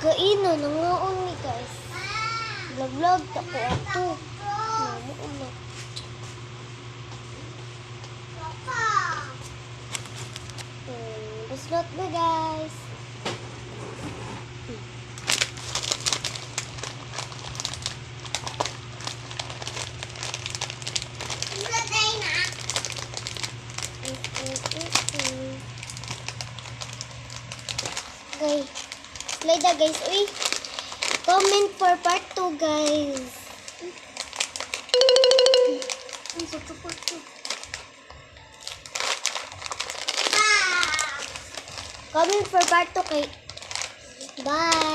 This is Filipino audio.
Kaino, nangaon ni guys. Vlog-vlog, tako ato. Nangaon na. Buslot na guys. Okay. Slide na guys. Uy. Comment for part 2 guys. Ang sa part 2. Comment for part 2 kay. Bye.